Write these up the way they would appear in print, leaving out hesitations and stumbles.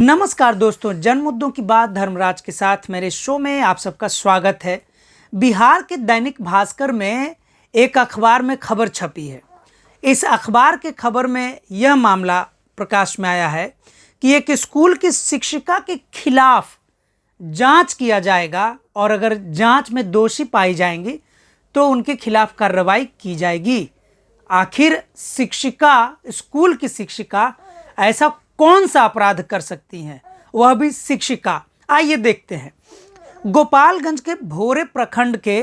नमस्कार दोस्तों, जन मुद्दों की बात धर्मराज के साथ मेरे शो में आप सबका स्वागत है। बिहार के दैनिक भास्कर में एक अखबार में खबर छपी है। इस अखबार के खबर में यह मामला प्रकाश में आया है कि एक स्कूल की शिक्षिका के खिलाफ जांच किया जाएगा और अगर जांच में दोषी पाई जाएंगी तो उनके खिलाफ कार्रवाई की जाएगी। आखिर शिक्षिका, स्कूल की शिक्षिका ऐसा कौन सा अपराध कर सकती हैं, वह भी शिक्षिका। आइए देखते हैं। गोपालगंज के भोरे प्रखंड के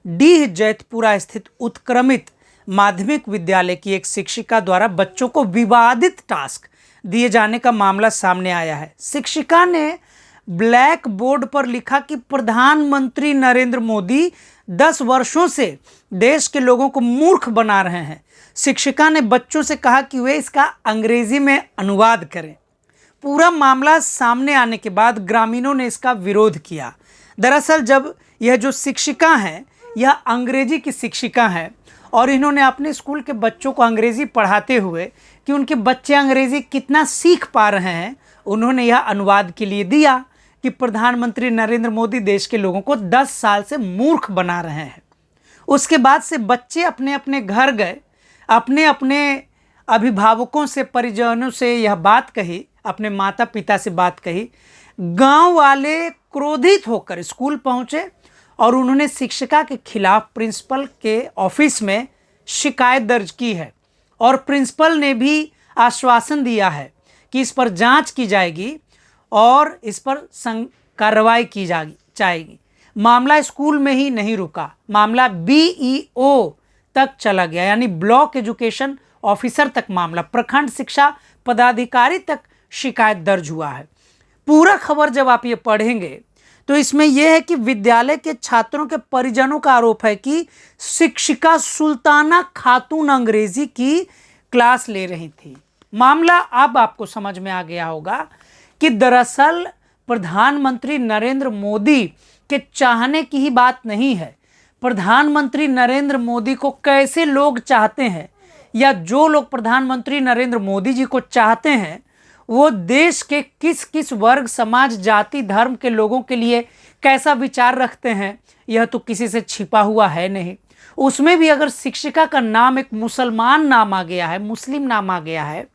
डीह जैतपुरा स्थित उत्क्रमित माध्यमिक विद्यालय की एक शिक्षिका द्वारा बच्चों को विवादित टास्क दिए जाने का मामला सामने आया है। शिक्षिका ने ब्लैक बोर्ड पर लिखा कि प्रधानमंत्री नरेंद्र मोदी 10 वर्षों से देश के लोगों को मूर्ख बना रहे हैं। शिक्षिका ने बच्चों से कहा कि वे इसका अंग्रेजी में अनुवाद करें। पूरा मामला सामने आने के बाद ग्रामीणों ने इसका विरोध किया। दरअसल जब यह जो शिक्षिका हैं, यह अंग्रेजी की शिक्षिका हैं और इन्होंने अपने स्कूल के बच्चों को अंग्रेजी पढ़ाते हुए कि उनके बच्चे अंग्रेजी कितना सीख पा रहे हैं, उन्होंने यह अनुवाद के लिए दिया कि प्रधानमंत्री नरेंद्र मोदी देश के लोगों को 10 साल से मूर्ख बना रहे हैं। उसके बाद से बच्चे अपने अपने घर गए, अपने अपने अभिभावकों से, परिजनों से यह बात कही, अपने माता पिता से बात कही। गांव वाले क्रोधित होकर स्कूल पहुंचे और उन्होंने शिक्षिका के खिलाफ प्रिंसिपल के ऑफिस में शिकायत दर्ज की है और प्रिंसिपल ने भी आश्वासन दिया है कि इस पर जांच की जाएगी और इस पर कार्रवाई की जाएगी। मामला स्कूल में ही नहीं रुका, मामला BEO तक चला गया, यानी ब्लॉक एजुकेशन ऑफिसर तक मामला, प्रखंड शिक्षा पदाधिकारी तक शिकायत दर्ज हुआ है। पूरा खबर जब आप ये पढ़ेंगे तो इसमें यह है कि विद्यालय के छात्रों के परिजनों का आरोप है कि शिक्षिका सुल्ताना खातून अंग्रेजी की क्लास ले रही थी। मामला अब आपको समझ में आ गया होगा कि दरअसल प्रधानमंत्री नरेंद्र मोदी के चाहने की ही बात नहीं है। प्रधानमंत्री नरेंद्र मोदी को कैसे लोग चाहते हैं, या जो लोग प्रधानमंत्री नरेंद्र मोदी जी को चाहते हैं वो देश के किस किस वर्ग, समाज, जाति, धर्म के लोगों के लिए कैसा विचार रखते हैं, यह तो किसी से छिपा हुआ है नहीं। उसमें भी अगर शिक्षिका का नाम एक मुसलमान नाम आ गया है, मुस्लिम नाम आ गया है,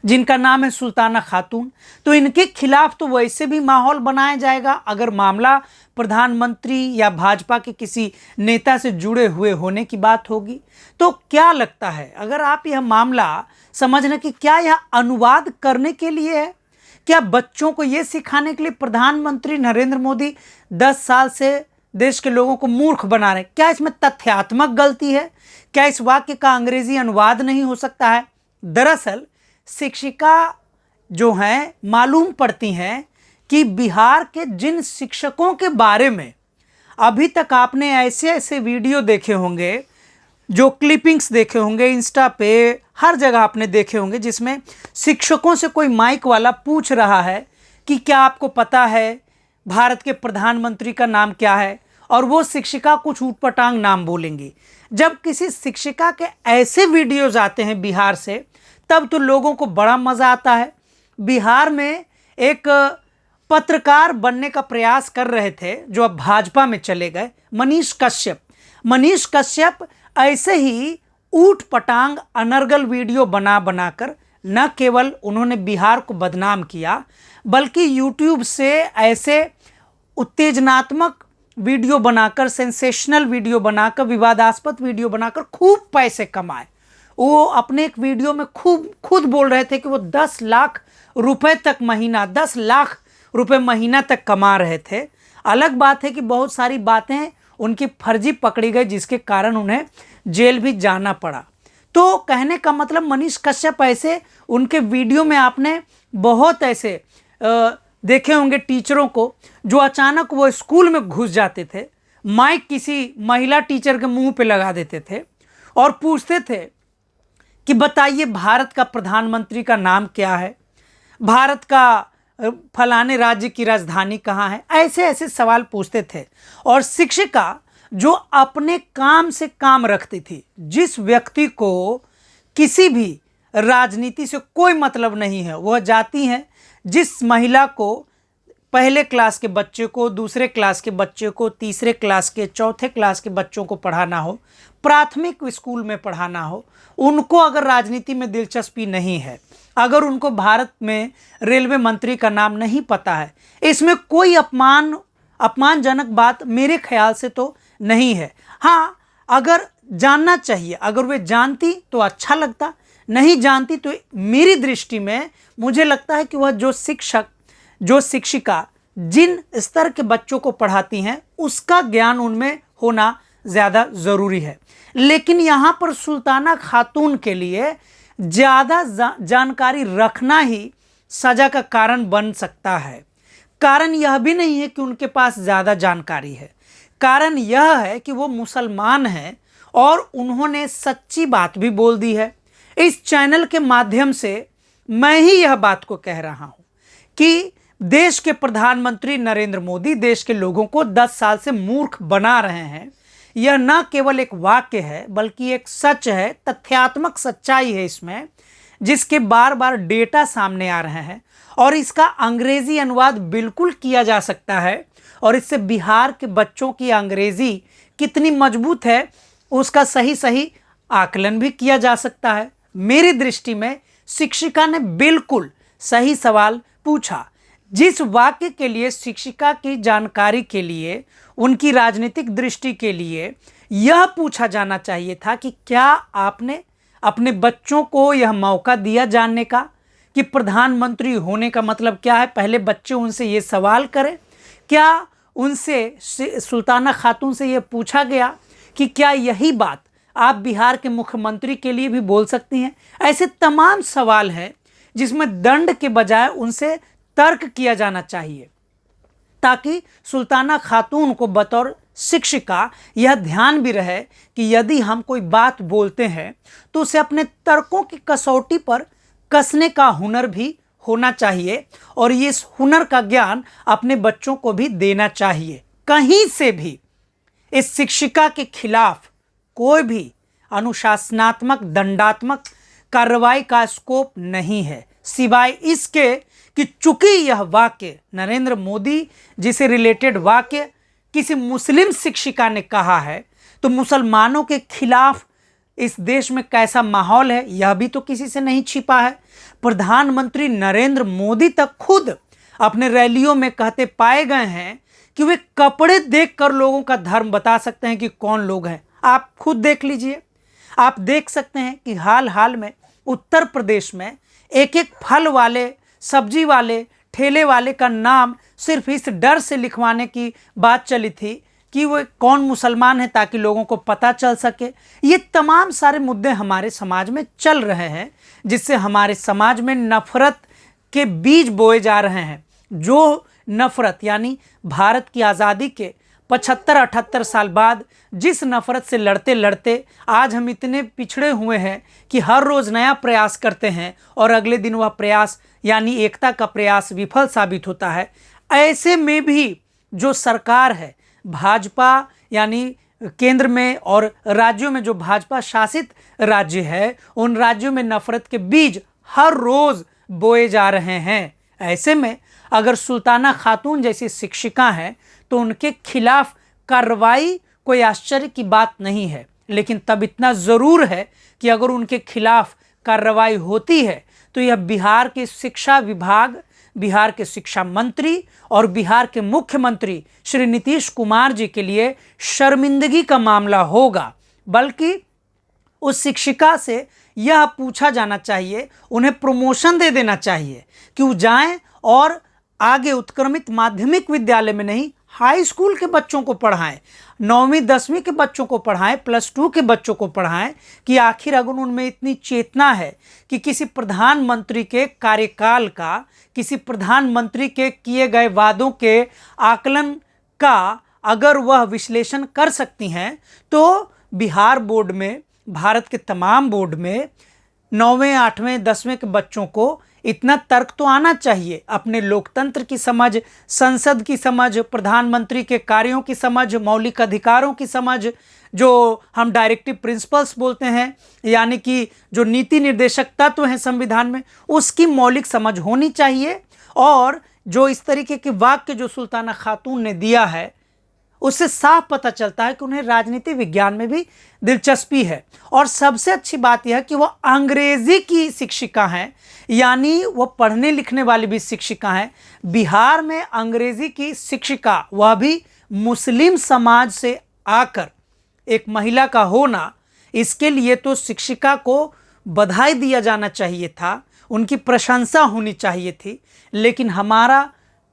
जिनका नाम है सुल्ताना खातून, तो इनके खिलाफ तो वैसे भी माहौल बनाया जाएगा। अगर मामला प्रधानमंत्री या भाजपा के किसी नेता से जुड़े हुए होने की बात होगी तो क्या लगता है, अगर आप यह मामला समझना कि क्या यह अनुवाद करने के लिए है, क्या बच्चों को यह सिखाने के लिए प्रधानमंत्री नरेंद्र मोदी 10 साल से देश के लोगों को मूर्ख बना रहे हैं, क्या इसमें तथ्यात्मक गलती है? क्या इस वाक्य का अंग्रेजी अनुवाद नहीं हो सकता है? दरअसल शिक्षिका जो हैं, मालूम पड़ती हैं कि बिहार के जिन शिक्षकों के बारे में अभी तक आपने ऐसे ऐसे वीडियो देखे होंगे, जो क्लिपिंग्स देखे होंगे इंस्टा पे, हर जगह आपने देखे होंगे, जिसमें शिक्षकों से कोई माइक वाला पूछ रहा है कि क्या आपको पता है भारत के प्रधानमंत्री का नाम क्या है, और वो शिक्षिका कुछ ऊटपटांग नाम बोलेंगी। जब किसी शिक्षिका के ऐसे वीडियोज आते हैं बिहार से, तब तो लोगों को बड़ा मज़ा आता है। बिहार में एक पत्रकार बनने का प्रयास कर रहे थे जो अब भाजपा में चले गए, मनीष कश्यप ऐसे ही ऊट पटांग अनर्गल वीडियो बनाकर न केवल उन्होंने बिहार को बदनाम किया, बल्कि यूट्यूब से ऐसे उत्तेजनात्मक वीडियो बनाकर, सेंसेशनल वीडियो बनाकर, विवादास्पद वीडियो बनाकर खूब पैसे कमाए। वो अपने एक वीडियो में खुद बोल रहे थे कि वो 10 लाख रुपए तक महीना, 10 लाख रुपए महीना तक कमा रहे थे। अलग बात है कि बहुत सारी बातें उनकी फर्जी पकड़ी गई, जिसके कारण उन्हें जेल भी जाना पड़ा। तो कहने का मतलब, मनीष कश्यप ऐसे, उनके वीडियो में आपने बहुत ऐसे देखे होंगे टीचरों को जो अचानक वो स्कूल में घुस जाते थे, माइक किसी महिला टीचर के मुंह पे लगा देते थे और पूछते थे कि बताइए भारत का प्रधानमंत्री का नाम क्या है, भारत का फलाने राज्य की राजधानी कहाँ है, ऐसे ऐसे सवाल पूछते थे। और शिक्षिका जो अपने काम से काम रखती थी, जिस व्यक्ति को किसी भी राजनीति से कोई मतलब नहीं है। वह जाती हैं जिस महिला को पहले क्लास के बच्चे को, दूसरे क्लास के बच्चे को, तीसरे क्लास के, चौथे क्लास के बच्चों को पढ़ाना हो, प्राथमिक स्कूल में पढ़ाना हो, उनको अगर राजनीति में दिलचस्पी नहीं है, अगर उनको भारत में रेलवे मंत्री का नाम नहीं पता है, इसमें कोई अपमानजनक बात मेरे ख्याल से तो नहीं है। हाँ, अगर जानना चाहिए, अगर वे जानती तो अच्छा लगता, नहीं जानती तो मेरी दृष्टि में मुझे लगता है कि वह जो शिक्षक, जो शिक्षिका जिन स्तर के बच्चों को पढ़ाती हैं उसका ज्ञान उनमें होना ज़्यादा ज़रूरी है। लेकिन यहाँ पर सुल्ताना खातून के लिए ज़्यादा जानकारी रखना ही सज़ा का कारण बन सकता है। कारण यह भी नहीं है कि उनके पास ज़्यादा जानकारी है, कारण यह है कि वो मुसलमान हैं और उन्होंने सच्ची बात भी बोल दी है। इस चैनल के माध्यम से मैं ही यह बात को कह रहा हूँ कि देश के प्रधानमंत्री नरेंद्र मोदी देश के लोगों को 10 साल से मूर्ख बना रहे हैं। यह न केवल एक वाक्य है बल्कि एक सच है, तथ्यात्मक सच्चाई है इसमें, जिसके बार बार डेटा सामने आ रहे हैं और इसका अंग्रेजी अनुवाद बिल्कुल किया जा सकता है और इससे बिहार के बच्चों की अंग्रेजी कितनी मजबूत है उसका सही सही आकलन भी किया जा सकता है। मेरी दृष्टि में शिक्षिका ने बिल्कुल सही सवाल पूछा। जिस वाक्य के लिए शिक्षिका की जानकारी के लिए, उनकी राजनीतिक दृष्टि के लिए यह पूछा जाना चाहिए था कि क्या आपने अपने बच्चों को यह मौका दिया जानने का कि प्रधानमंत्री होने का मतलब क्या है। पहले बच्चे उनसे ये सवाल करें। क्या उनसे सुल्ताना खातून से यह पूछा गया कि क्या यही बात आप बिहार के मुख्यमंत्री के लिए भी बोल सकती हैं। ऐसे तमाम सवाल हैं जिसमें दंड के बजाय उनसे तर्क किया जाना चाहिए, ताकि सुल्ताना खातून को बतौर शिक्षिका यह ध्यान भी रहे कि यदि हम कोई बात बोलते हैं तो उसे अपने तर्कों की कसौटी पर कसने का हुनर भी होना चाहिए और ये इस हुनर का ज्ञान अपने बच्चों को भी देना चाहिए। कहीं से भी इस शिक्षिका के खिलाफ कोई भी अनुशासनात्मक दंडात्मक कार्रवाई का स्कोप नहीं है, सिवाय इसके कि चूंकि यह वाक्य नरेंद्र मोदी जी से रिलेटेड वाक्य किसी मुस्लिम शिक्षिका ने कहा है, तो मुसलमानों के खिलाफ इस देश में कैसा माहौल है यह भी तो किसी से नहीं छिपा है। प्रधानमंत्री नरेंद्र मोदी तक खुद अपने रैलियों में कहते पाए गए हैं कि वे कपड़े देखकर लोगों का धर्म बता सकते हैं कि कौन लोग हैं। आप खुद देख लीजिए। आप देख सकते हैं कि हाल में उत्तर प्रदेश में एक एक फल वाले, सब्जी वाले, ठेले वाले का नाम सिर्फ इस डर से लिखवाने की बात चली थी कि वो कौन मुसलमान है, ताकि लोगों को पता चल सके। ये तमाम सारे मुद्दे हमारे समाज में चल रहे हैं, जिससे हमारे समाज में नफरत के बीज बोए जा रहे हैं। जो नफरत यानी भारत की आज़ादी के 75-78 साल बाद जिस नफरत से लड़ते लड़ते आज हम इतने पिछड़े हुए हैं कि हर रोज़ नया प्रयास करते हैं और अगले दिन वह प्रयास यानी एकता का प्रयास विफल साबित होता है। ऐसे में भी जो सरकार है भाजपा, यानी केंद्र में और राज्यों में जो भाजपा शासित राज्य है, उन राज्यों में नफरत के बीज हर रोज़ बोए जा रहे हैं। ऐसे में अगर सुल्ताना खातून जैसी शिक्षिका हैं तो उनके खिलाफ कार्रवाई कोई आश्चर्य की बात नहीं है। लेकिन तब इतना ज़रूर है कि अगर उनके खिलाफ कार्रवाई होती है तो यह बिहार के शिक्षा विभाग, बिहार के शिक्षा मंत्री और बिहार के मुख्यमंत्री श्री नीतीश कुमार जी के लिए शर्मिंदगी का मामला होगा। बल्कि उस शिक्षिका से यह पूछा जाना चाहिए, उन्हें प्रमोशन दे देना चाहिए कि वो जाएं और आगे उत्क्रमित माध्यमिक विद्यालय में नहीं, हाई स्कूल के बच्चों को पढ़ाएं, 9वीं 10वीं के बच्चों को पढ़ाएं, +2 के बच्चों को पढ़ाएं कि आखिर अगर उनमें इतनी चेतना है कि किसी प्रधानमंत्री के कार्यकाल का, किसी प्रधानमंत्री के किए गए वादों के आकलन का अगर वह विश्लेषण कर सकती हैं, तो बिहार बोर्ड में, भारत के तमाम बोर्ड में 9वें 8वें 10वें के बच्चों को इतना तर्क तो आना चाहिए। अपने लोकतंत्र की समझ, संसद की समझ, प्रधानमंत्री के कार्यों की समझ, मौलिक अधिकारों की समझ, जो हम डायरेक्टिव प्रिंसिपल्स बोलते हैं, यानी कि जो नीति निर्देशक तत्व हैं संविधान में, उसकी मौलिक समझ होनी चाहिए। और जो इस तरीके के वाक्य जो सुल्ताना खातून ने दिया है, उससे साफ पता चलता है कि उन्हें राजनीति विज्ञान में भी दिलचस्पी है। और सबसे अच्छी बात यह है कि वह अंग्रेजी की शिक्षिका हैं, यानी वह पढ़ने लिखने वाली भी शिक्षिका हैं। बिहार में अंग्रेजी की शिक्षिका, वह भी मुस्लिम समाज से आकर एक महिला का होना, इसके लिए तो शिक्षिका को बधाई दिया जाना चाहिए था, उनकी प्रशंसा होनी चाहिए थी। लेकिन हमारा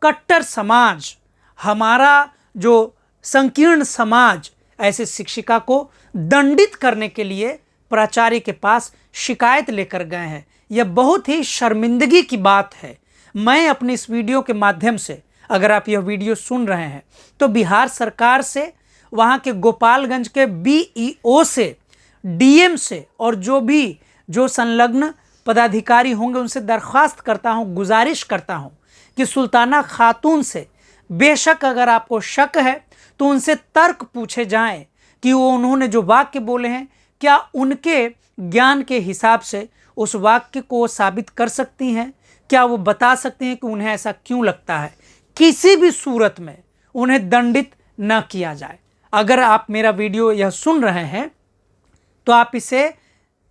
कट्टर समाज, हमारा जो संकीर्ण समाज ऐसे शिक्षिका को दंडित करने के लिए प्राचार्य के पास शिकायत लेकर गए हैं। यह बहुत ही शर्मिंदगी की बात है। मैं अपनी इस वीडियो के माध्यम से, अगर आप यह वीडियो सुन रहे हैं, तो बिहार सरकार से, वहाँ के गोपालगंज के BEO से, DM से और जो संलग्न पदाधिकारी होंगे उनसे दरख्वास्त करता हूँ, गुजारिश करता हूँ कि सुल्ताना खातून से बेशक अगर आपको शक है तो उनसे तर्क पूछे जाएं कि वो उन्होंने जो वाक्य बोले हैं, क्या उनके ज्ञान के हिसाब से उस वाक्य को साबित कर सकती हैं, क्या वो बता सकते हैं कि उन्हें ऐसा क्यों लगता है। किसी भी सूरत में उन्हें दंडित न किया जाए। अगर आप मेरा वीडियो यह सुन रहे हैं तो आप इसे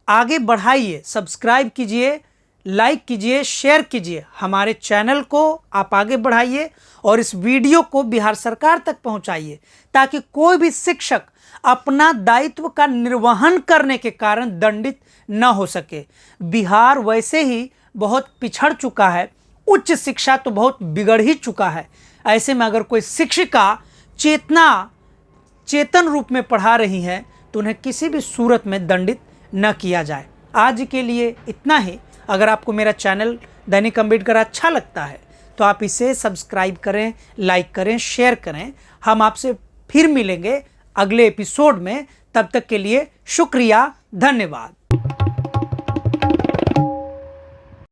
आगे बढ़ाइए, सब्सक्राइब कीजिए, लाइक कीजिए, शेयर कीजिए, हमारे चैनल को आप आगे बढ़ाइए और इस वीडियो को बिहार सरकार तक पहुंचाइए, ताकि कोई भी शिक्षक अपना दायित्व का निर्वहन करने के कारण दंडित न हो सके। बिहार वैसे ही बहुत पिछड़ चुका है, उच्च शिक्षा तो बहुत बिगड़ ही चुका है। ऐसे में अगर कोई शिक्षिका चेतन रूप में पढ़ा रही है तो उन्हें किसी भी सूरत में दंडित न किया जाए। आज के लिए इतना ही। अगर आपको मेरा चैनल दैनिक अम्बेडकर अच्छा लगता है तो आप इसे सब्सक्राइब करें, लाइक करें, शेयर करें। हम आपसे फिर मिलेंगे अगले एपिसोड में। तब तक के लिए शुक्रिया, धन्यवाद।